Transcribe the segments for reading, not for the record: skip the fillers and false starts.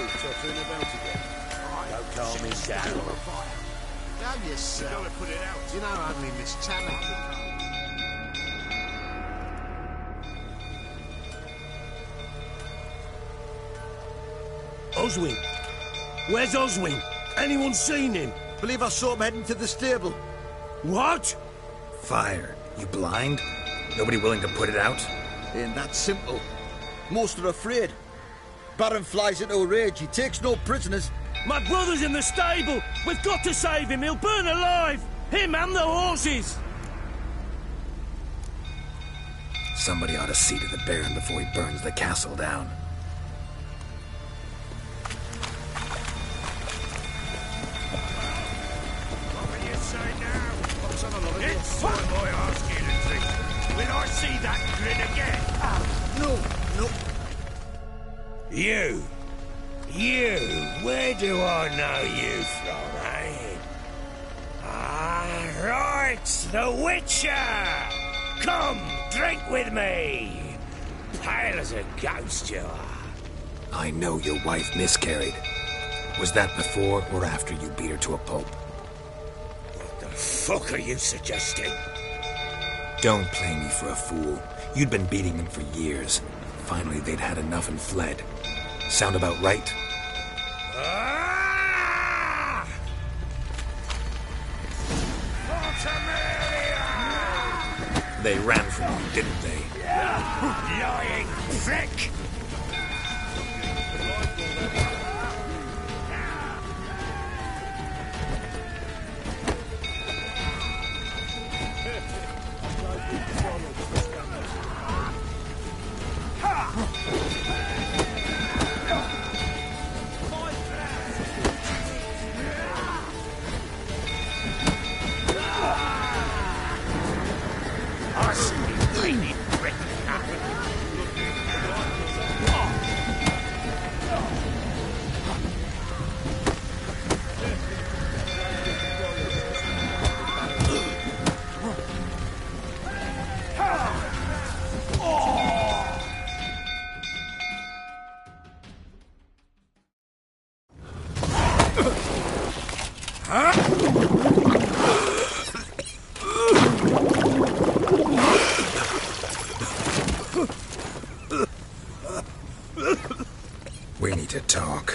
tottering about again. Don't calm him down. Calm yourself. You've got to put it out. You know only Miss Tanner. Oswin! Where's Oswin? Anyone seen him? Believe I saw him heading to the stable. What? Fire. You blind? Nobody willing to put it out? Ain't that simple. Most are afraid. Baron flies into a rage. He takes no prisoners. My brother's in the stable! We've got to save him! He'll burn alive! Him and the horses! Somebody ought to see to the Baron before he burns the castle down. What will you say now? It's time I ask you to drink. Will I see that grin again? No. You, where do I know you from, eh? Ah, right, the Witcher! Come, drink with me! Pale as a ghost you are. I know your wife miscarried. Was that before or after you beat her to a pulp? What the fuck are you suggesting? Don't play me for a fool. You'd been beating them for years. Finally, they'd had enough and fled. Sound about right? Ah! They ran from you, didn't they? Lying prick! We need to talk.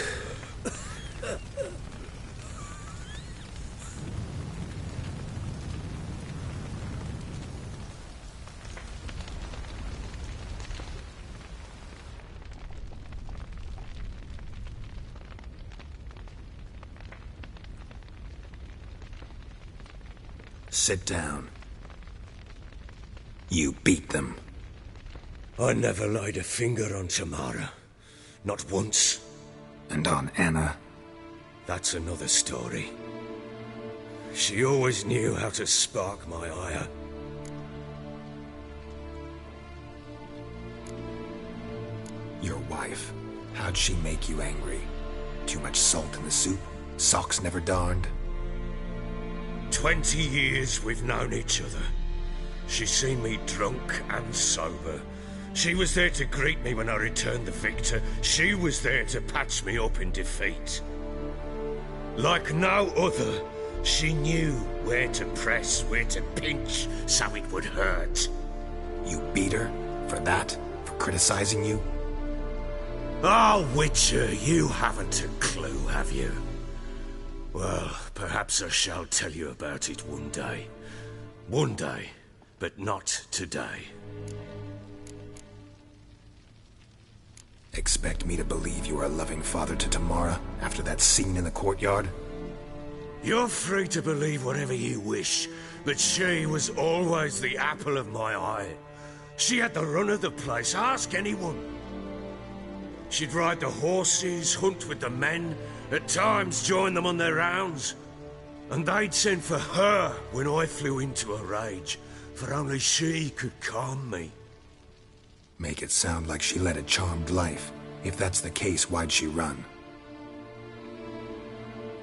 Sit down. You beat them. I never laid a finger on Tamara. Not once. And on Anna. That's another story. She always knew how to spark my ire. Your wife. How'd she make you angry? Too much salt in the soup? Socks never darned? 20 years we've known each other. She's seen me drunk and sober. She was there to greet me when I returned the victor. She was there to patch me up in defeat. Like no other, she knew where to press, where to pinch, so it would hurt. You beat her? For that? For criticizing you? Oh, Witcher, you haven't a clue, have you? Well, perhaps I shall tell you about it one day. One day, but not today. Expect me to believe you are a loving father to Tamara after that scene in the courtyard? You're free to believe whatever you wish, but she was always the apple of my eye. She had the run of the place, ask anyone. She'd ride the horses, hunt with the men, at times join them on their rounds. And they'd send for her when I flew into a rage, for only she could calm me. Make it sound like she led a charmed life. If that's the case, why'd she run?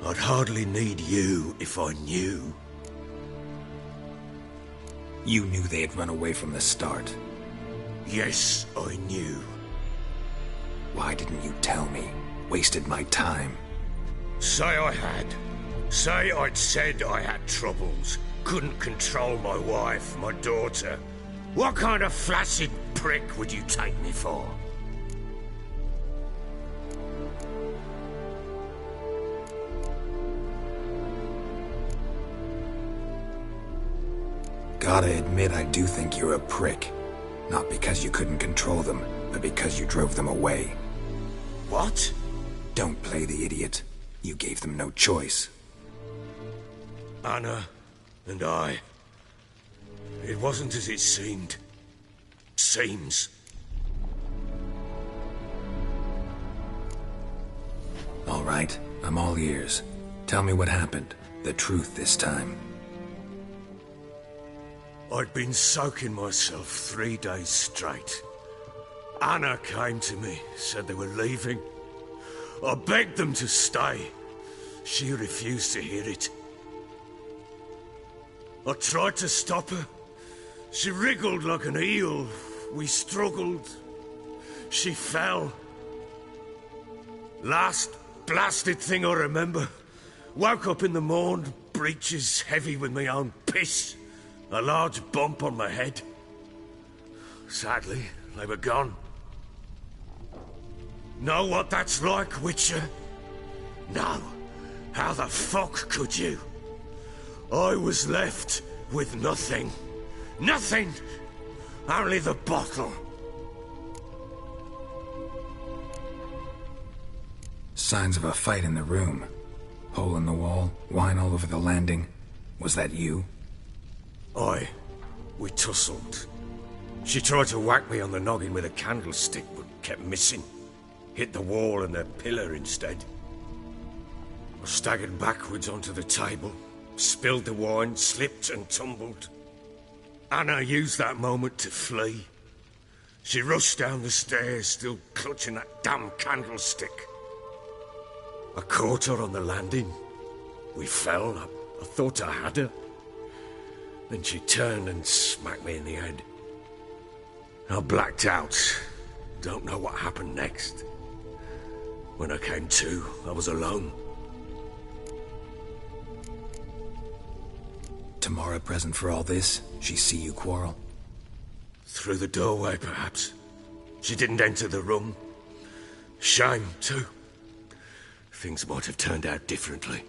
I'd hardly need you if I knew. You knew they had run away from the start. Yes, I knew. Why didn't you tell me? Wasted my time. Say I had. Say I'd said I had troubles. Couldn't control my wife, my daughter. What kind of flaccid prick would you take me for? Gotta admit, I do think you're a prick. Not because you couldn't control them, but because you drove them away. What? Don't play the idiot. You gave them no choice. Anna and I... It wasn't as it seemed. Seems. All right, I'm all ears. Tell me what happened. The truth this time. I'd been soaking myself 3 days straight. Anna came to me, said they were leaving. I begged them to stay. She refused to hear it. I tried to stop her. She wriggled like an eel. We struggled. She fell. Last blasted thing I remember. Woke up in the morn, breeches heavy with my own piss. A large bump on my head. Sadly, they were gone. Know what that's like, Witcher? No. How the fuck could you? I was left with nothing. Nothing! Only the bottle. Signs of a fight in the room. Hole in the wall, wine all over the landing. Was that you? We tussled. She tried to whack me on the noggin with a candlestick, but kept missing. Hit the wall and the pillar instead. I staggered backwards onto the table, spilled the wine, slipped and tumbled. Anna used that moment to flee. She rushed down the stairs, still clutching that damn candlestick. I caught her on the landing. We fell. I thought I had her. Then she turned and smacked me in the head. I blacked out. Don't know what happened next. When I came to, I was alone. Tamara present for all this? She see you quarrel? Through the doorway, perhaps. She didn't enter the room. Shame, too. Things might have turned out differently.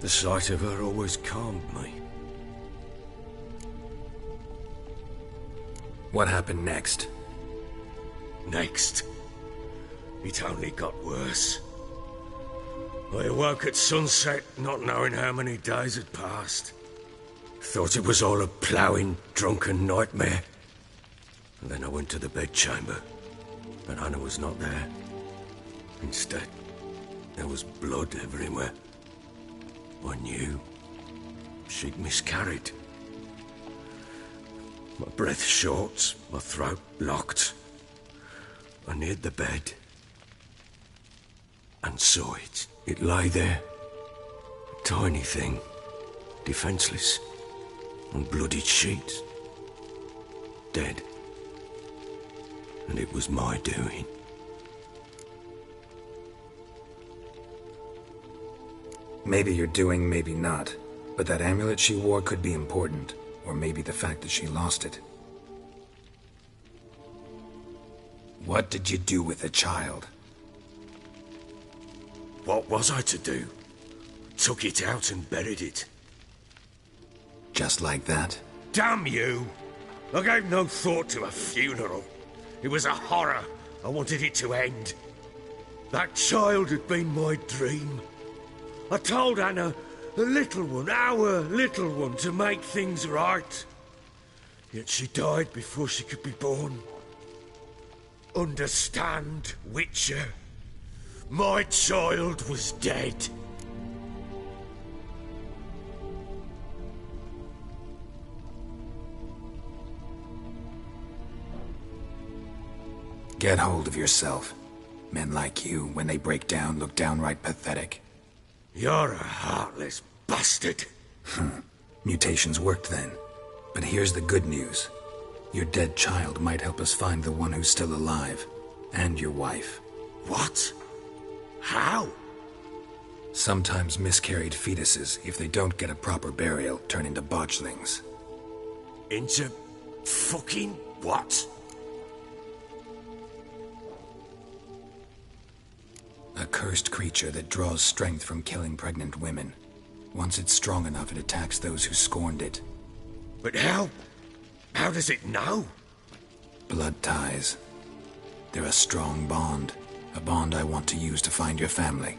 The sight of her always calmed me. What happened next? Next? It only got worse. I awoke at sunset, not knowing how many days had passed. Thought it was all a ploughing, drunken nightmare. And then I went to the bedchamber, but Anna was not there. Instead, there was blood everywhere. I knew she'd miscarried. My breath short, my throat locked. I neared the bed and saw it. It lay there, a tiny thing, defenseless, on bloodied sheets, dead. And it was my doing. Maybe you're doing, maybe not. But that amulet she wore could be important. Or maybe the fact that she lost it. What did you do with the child? What was I to do? Took it out and buried it. Just like that? Damn you! I gave no thought to a funeral. It was a horror. I wanted it to end. That child had been my dream. I told Anna, the little one, our little one, to make things right. Yet she died before she could be born. Understand, Witcher? My child was dead. Get hold of yourself. Men like you, when they break down, look downright pathetic. You're a heartless bastard. Mutations worked then. But here's the good news. Your dead child might help us find the one who's still alive. And your wife. What? How? Sometimes miscarried fetuses, if they don't get a proper burial, turn into botchlings. Into fucking what? A cursed creature that draws strength from killing pregnant women. Once it's strong enough, it attacks those who scorned it. But how? How does it know? Blood ties. They're a strong bond. A bond I want to use to find your family.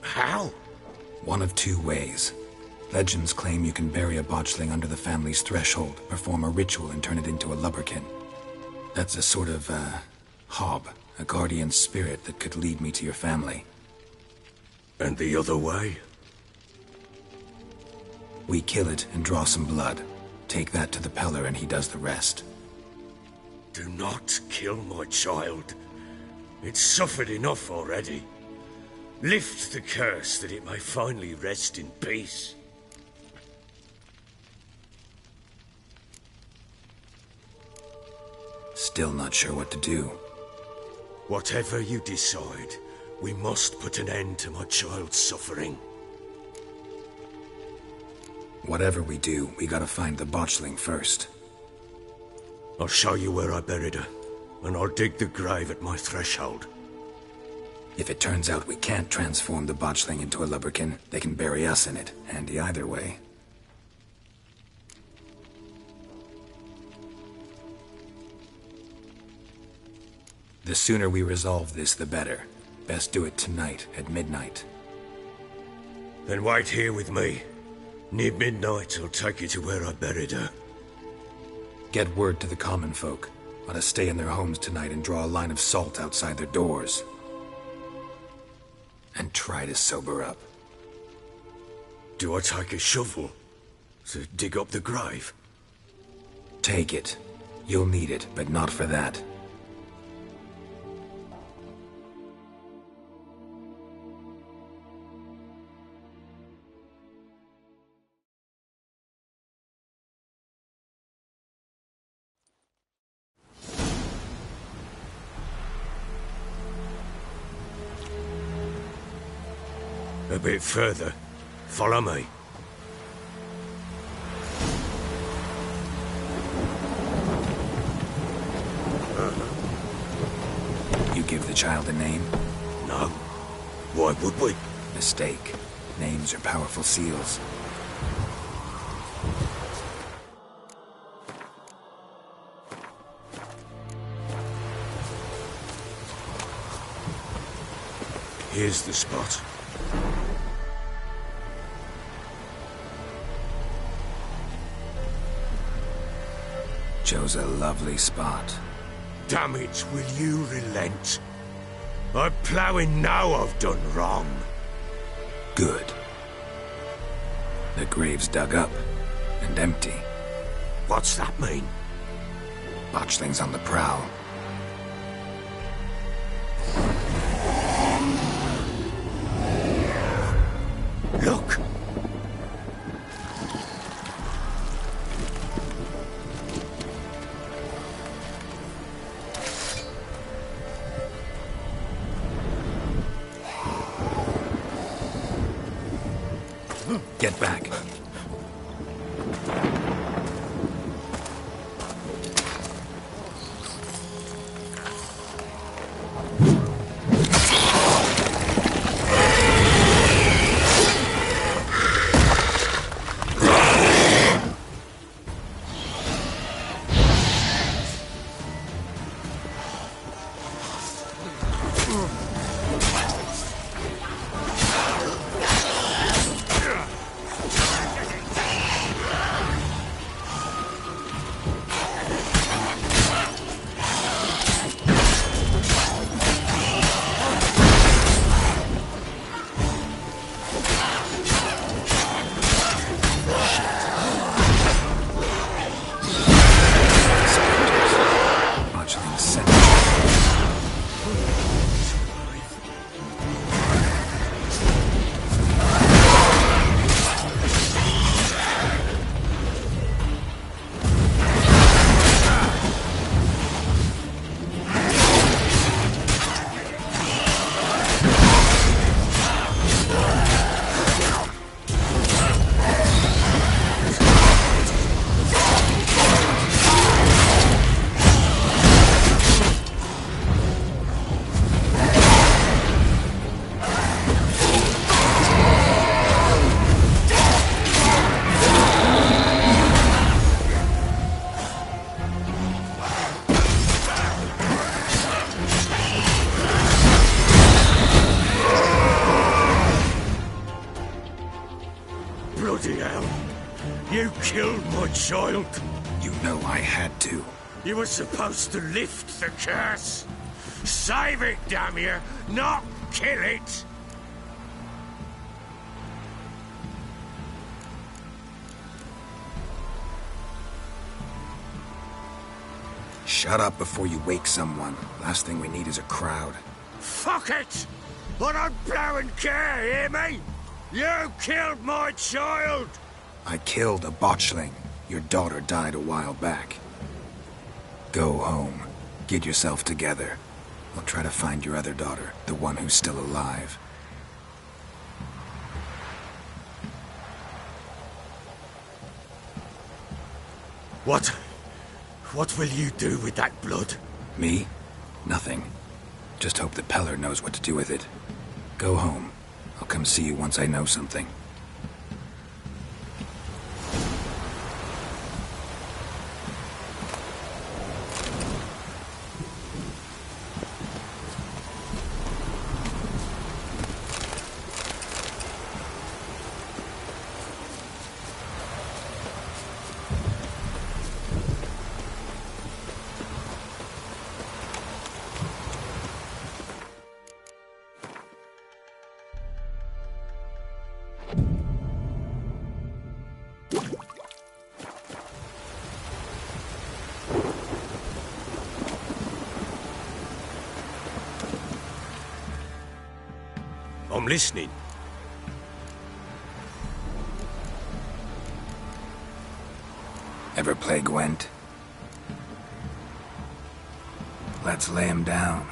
How? One of two ways. Legends claim you can bury a botchling under the family's threshold, perform a ritual, and turn it into a lubberkin. That's a sort of, hob, a guardian spirit that could lead me to your family. And the other way? We kill it and draw some blood. Take that to the Peller and he does the rest. Do not kill my child. It's suffered enough already. Lift the curse that it may finally rest in peace. Still not sure what to do. Whatever you decide, we must put an end to my child's suffering. Whatever we do, we gotta find the botchling first. I'll show you where I buried her, and I'll dig the grave at my threshold. If it turns out we can't transform the botchling into a lubberkin, they can bury us in it. Handy either way. The sooner we resolve this, the better. Best do it tonight, at midnight. Then wait here with me. Near midnight, I'll take you to where I buried her. Get word to the common folk. Let us stay in their homes tonight and draw a line of salt outside their doors. And try to sober up. Do I take a shovel to dig up the grave? Take it. You'll need it, but not for that. A bit further. Follow me. You give the child a name? No. Why would we? Mistake. Names are powerful seals. Here's the spot. Chose a lovely spot. Damn it, will you relent? I'm ploughing now I've done wrong. Good. The grave's dug up and empty. What's that mean? Botchling's on the prowl. Look! Get back. Bloody hell! You killed my child! You know I had to. You were supposed to lift the curse! Save it, damn you! Not kill it! Shut up before you wake someone. Last thing we need is a crowd. Fuck it! I don't blow and care, hear me? You killed my child! I killed a botchling. Your daughter died a while back. Go home. Get yourself together. I'll try to find your other daughter, the one who's still alive. What will you do with that blood? Me? Nothing. Just hope that Peller knows what to do with it. Go home. I'll come see you once I know something. I'm listening. Ever play Gwent? Let's lay him down.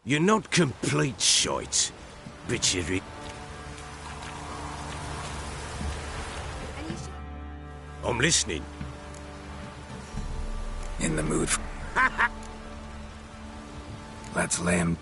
You're not complete shite, bitchery. I'm listening. In the mood for... Let's lay him...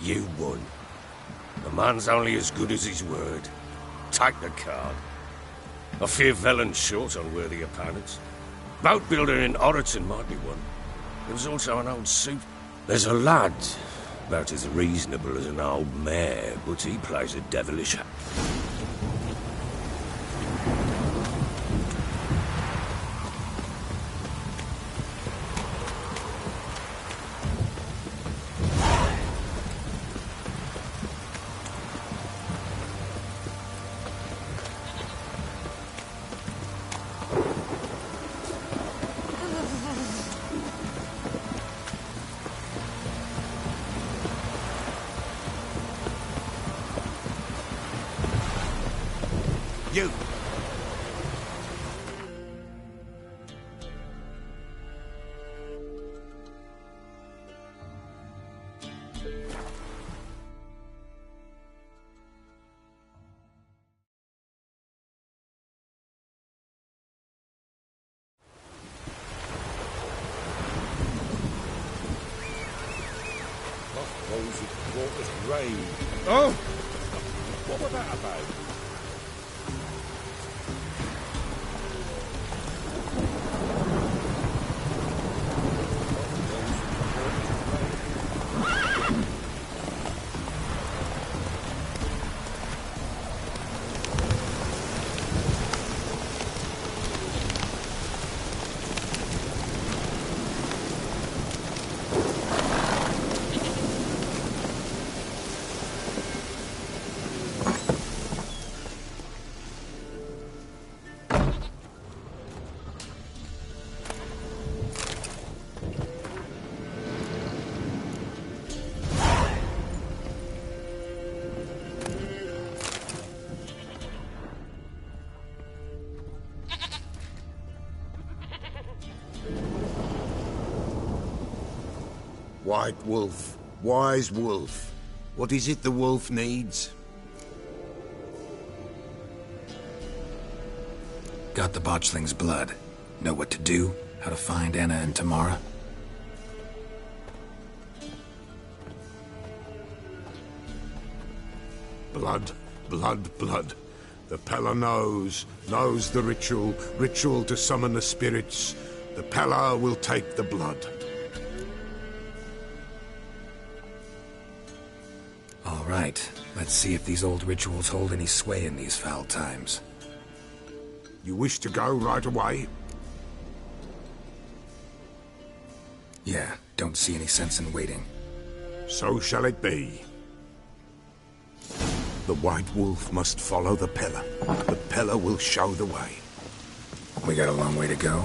You won. man's only as good as his word. Take the card. I fear Velen's short on worthy opponents. Boat builder in Oroton might be one. There's also an old suit. There's a lad, about as reasonable as an old mare, but he plays a devilish hand. You! Oh! What was that about? White wolf, wise wolf. What is it the wolf needs? Got the botchling's blood. Know what to do? How to find Anna and Tamara? Blood, blood, blood. The Pella knows the ritual to summon the spirits. The Pella will take the blood. All right. Let's see if these old rituals hold any sway in these foul times. You wish to go right away? Yeah, don't see any sense in waiting. So shall it be. The White Wolf must follow the Pella. The Pella will show the way. We got a long way to go.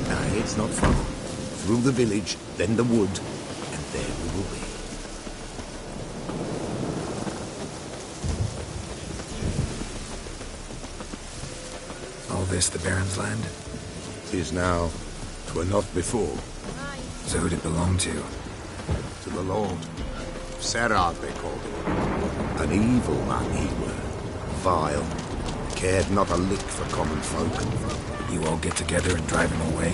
No, it's not far. Through the village, then the wood, and there we will be. All this the Baron's land? 'Tis now. 'Twere not before. So who'd it belong to? To the Lord. Serad, they called him. An evil man he were. Vile. Cared not a lick for common folk. You all get together and drive him away?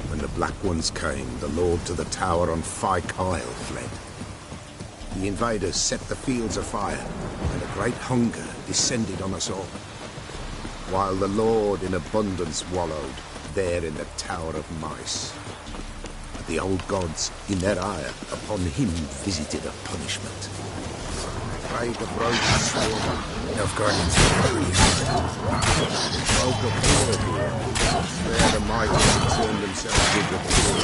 When the Black Ones came, the Lord to the tower on Fyke Isle fled. The invaders set the fields afire, and a great hunger descended on us all. While the Lord in abundance wallowed, there in the Tower of Mice. But the old gods, in their ire, upon him visited a punishment. Prayed the broken sword. Nilfgaardians Folk of here. There the mighty concern themselves with the poor.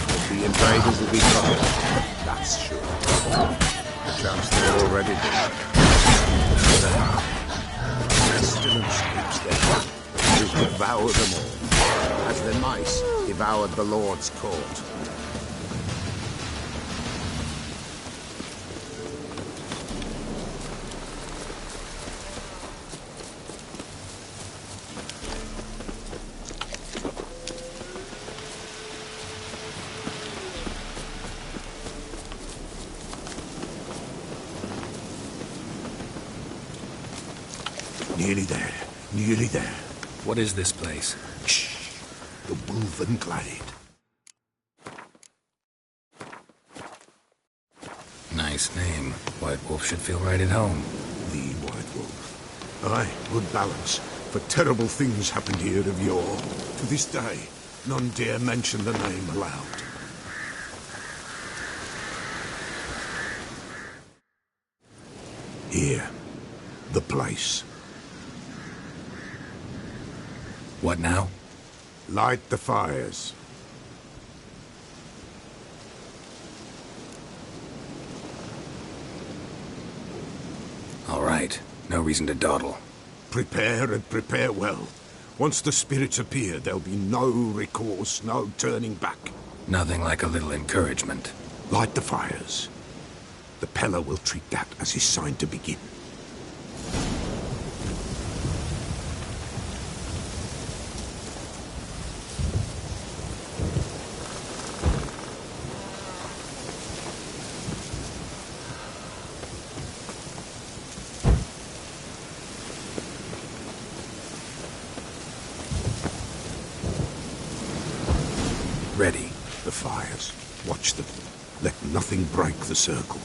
But the invaders will be troubled. That's sure. Perchance they're already dead. Pestilence creeps there. It will devour them all, as the mice devoured the Lord's court. Nearly there. Nearly there. What is this place? Shh. The Wolven Glade. Nice. Nice name. White Wolf should feel right at home. The White Wolf. Aye, good balance. For terrible things happened here of yore. To this day, none dare mention the name aloud. Here. The place. What now? Light the fires. All right. No reason to dawdle. Prepare and prepare well. Once the spirits appear, there'll be no recourse, no turning back. Nothing like a little encouragement. Light the fires. The Peller will treat that as his sign to begin. Ready. The fires. Watch them. Let nothing break the circle.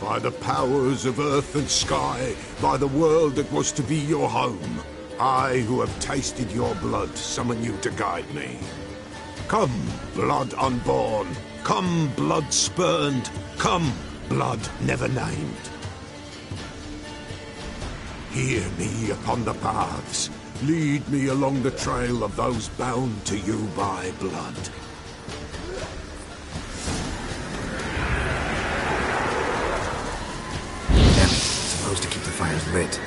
By the powers of earth and sky, by the world that was to be your home, I, who have tasted your blood, summon you to guide me. Come, blood unborn. Come, blood spurned. Come, blood never named. Hear me upon the paths. Lead me along the trail of those bound to you by blood. Damn it. Supposed to keep the fires lit.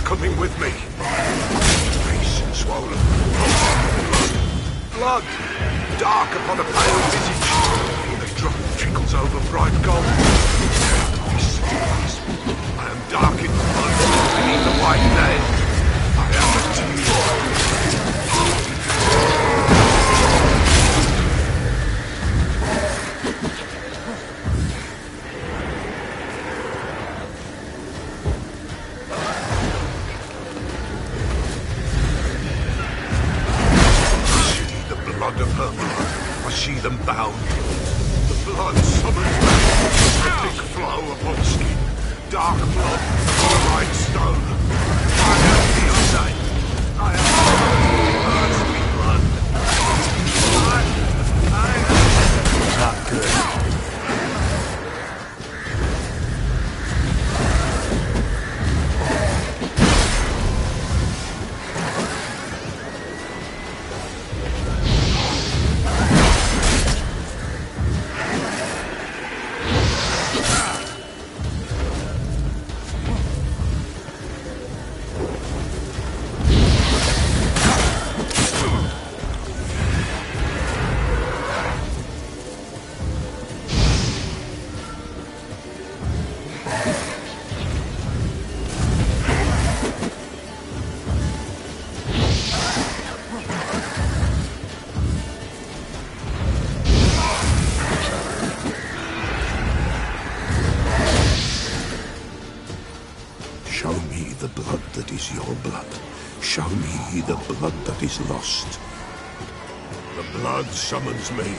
Coming with me. Face swollen. Blood. Dark upon a pale visage. The drop trickles over bright gold. I am dark in blood. Beneath the white nail. I am a tear. Blood of her blood, I see them bound. The blood summons back, the thick flow upon skin, dark blood, bright stone. I am Beyonce. I am earthly blood. I Not good. Show me the blood that is your blood. Show me the blood that is lost. The blood summons me.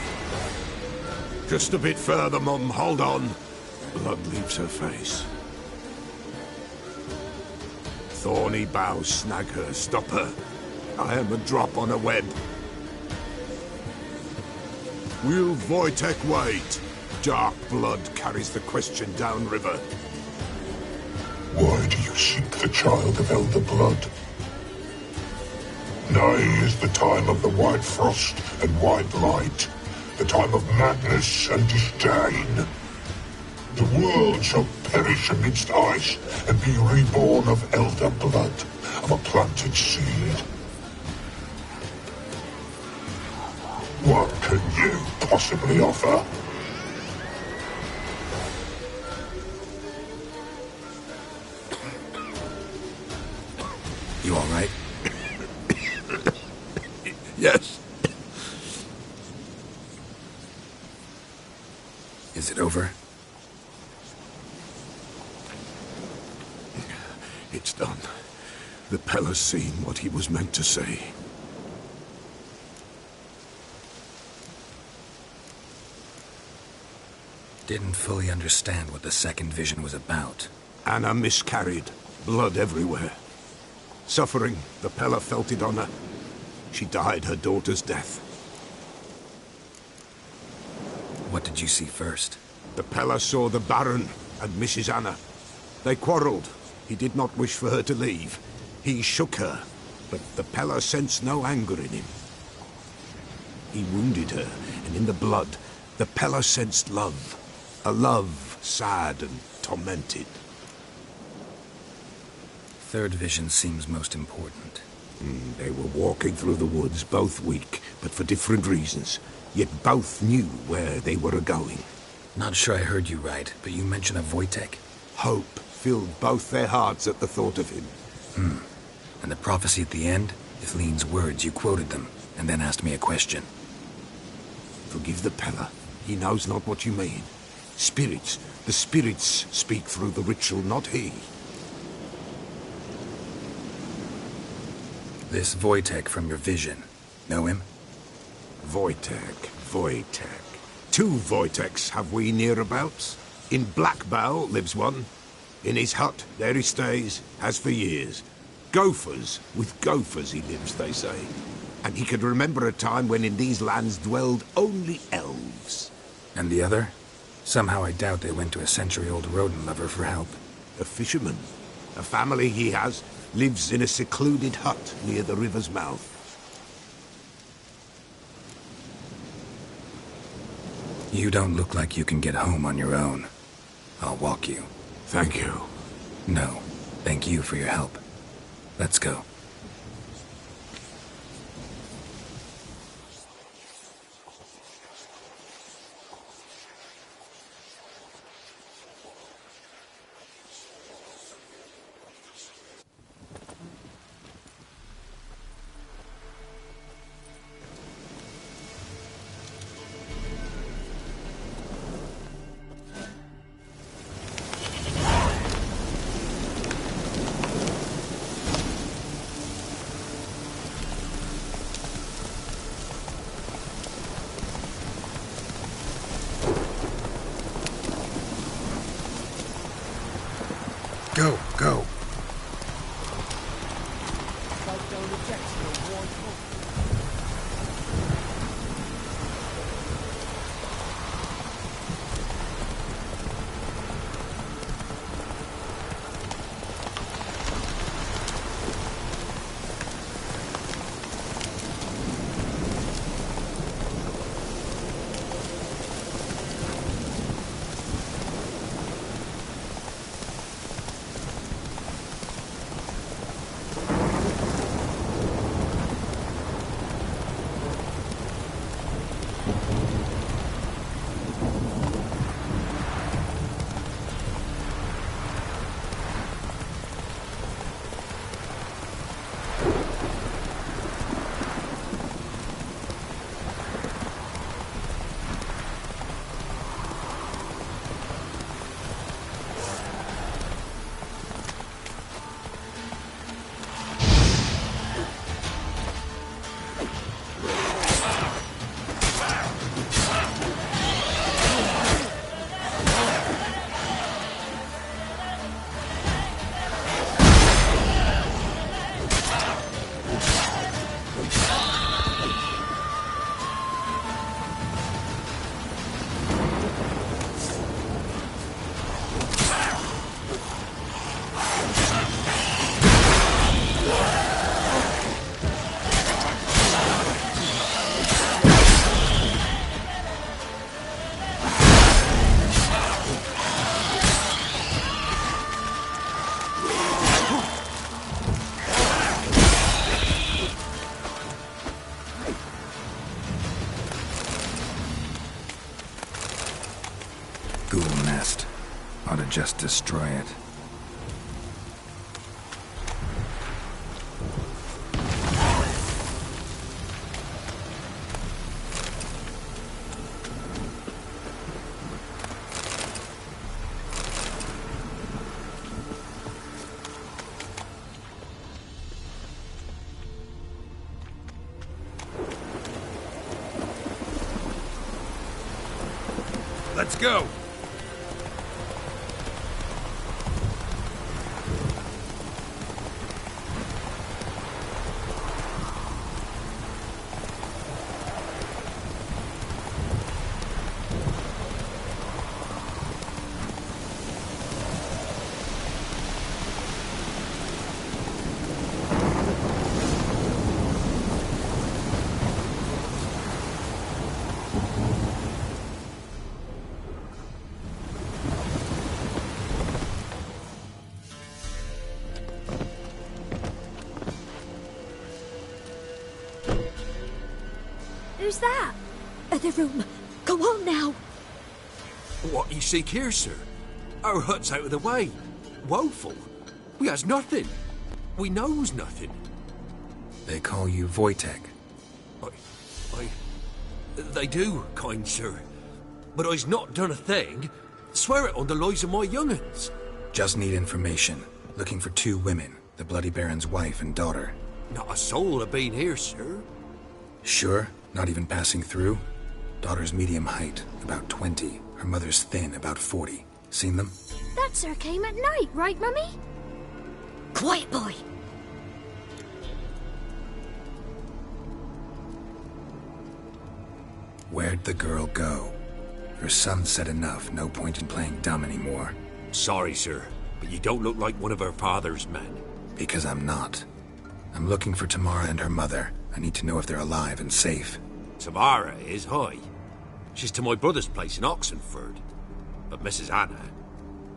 Just a bit further, Mum. Hold on. Blood leaves her face. Thorny boughs snag her, stop her. I am a drop on a web. Will Wojtek wait? Dark blood carries the question downriver. Why do you seek the child of Elder Blood? Nigh is the time of the white frost and white light. the time of madness and disdain. The world shall perish amidst ice and be reborn of elder blood, of a planted seed. What can you possibly offer? You all right? Yes. Is it over? It's done. The Pella's seen what he was meant to say. Didn't fully understand what the second vision was about. Anna miscarried. Blood everywhere. Suffering, the Pella felt it on her. She died her daughter's death. What did you see first? The Pella saw the Baron and Mrs. Anna. They quarreled. He did not wish for her to leave. He shook her, but the Pella sensed no anger in him. He wounded her, and in the blood, the Pella sensed love. A love sad and tormented. Third vision seems most important. They were walking through the woods, both weak, but for different reasons. Yet both knew where they were going. Not sure I heard you right, but you mentioned a Wojtek? Hope filled both their hearts at the thought of him. And the prophecy at the end? If Lean's words, you quoted them, and then asked me a question. Forgive the Pella. He knows not what you mean. Spirits. The spirits speak through the ritual, not he. This Wojtek from your vision. Know him? Wojtek. Two Wojteks have we nearabouts. In Black Bow lives one. In his hut, there he stays, has for years. Gophers, with gophers he lives, they say. And he could remember a time when in these lands dwelled only elves. And the other? Somehow I doubt they went to a century-old rodent lover for help. A fisherman. A family he has lives in a secluded hut near the river's mouth. You don't look like you can get home on your own. I'll walk you. Thank you. No, thank you for your help. Let's go. Go. just destroy it. Let's go! Who's that? Other room. Go on now. What you seek here, sir? Our hut's out of the way. Woeful. We has nothing. We knows nothing. They call you Wojtek. They do, kind sir. But I's not done a thing. Swear it on the lives of my young'uns. Just need information. Looking for 2 women, the Bloody Baron's wife and daughter. Not a soul have been here, sir. Sure? Not even passing through? Daughter's medium height, about 20. Her mother's thin, about 40. Seen them? That sir came at night, right, Mummy? Quiet, boy. Where'd the girl go? Her son said enough, no point in playing dumb anymore. Sorry, sir, but you don't look like one of her father's men. Because I'm not. I'm looking for Tamara and her mother. I need to know if they're alive and safe. Tamara is, hi. She's to my brother's place in Oxenford. But Mrs. Anna,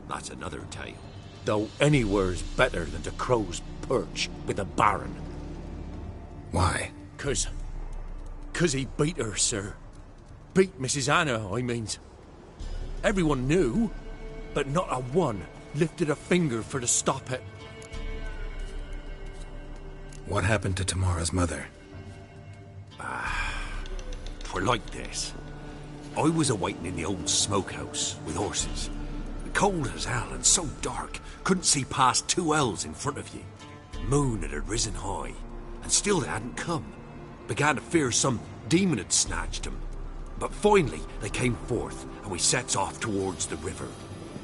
that's another tale. Though anywhere's better than the Crow's Perch with the Baron. Why? 'Cause he beat her, sir. Beat Mrs. Anna, I means. Everyone knew, but not a one lifted a finger for to stop it. What happened to Tamara's mother? Twere like this. I was awaiting in the old smokehouse with horses. Cold as hell and so dark, couldn't see past 2 ells in front of you. Moon had risen high, and still they hadn't come. Began to fear some demon had snatched them. But finally they came forth, and we sets off towards the river.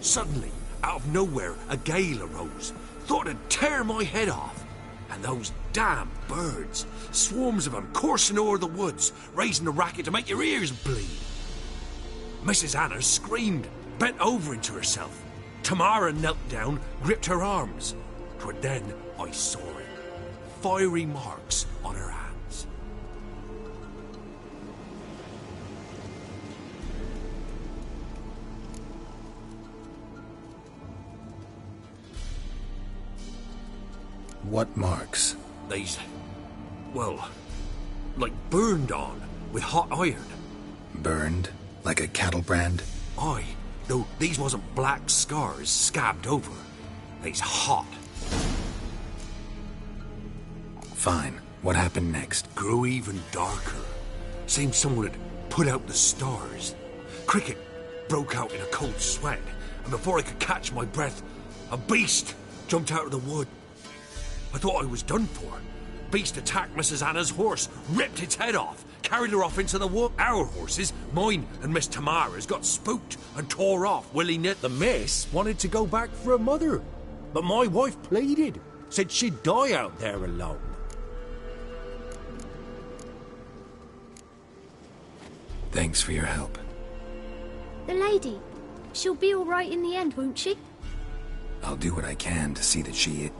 Suddenly, out of nowhere, a gale arose. Thought it'd tear my head off. And those damn birds, swarms of them coursing o'er the woods, raising a racket to make your ears bleed. Mrs. Anna screamed, bent over into herself. Tamara knelt down, gripped her arms. 'Twere then I saw it. Fiery marks on her hands. What marks? These, well, like burned on with hot iron. Burned? Like a cattle brand? Aye, though these wasn't black scars scabbed over. They's hot. Fine. What happened next? Grew even darker. Seemed someone had put out the stars. Cricket broke out in a cold sweat, and before I could catch my breath, a beast jumped out of the wood. I thought I was done for. Beast attacked Mrs. Anna's horse, ripped its head off, carried her off into the wood. Our horses, mine and Miss Tamara's, got spooked and tore off willy-nilly. The miss wanted to go back for her mother, but my wife pleaded, said she'd die out there alone. Thanks for your help. The lady. She'll be all right in the end, won't she? I'll do what I can to see that she...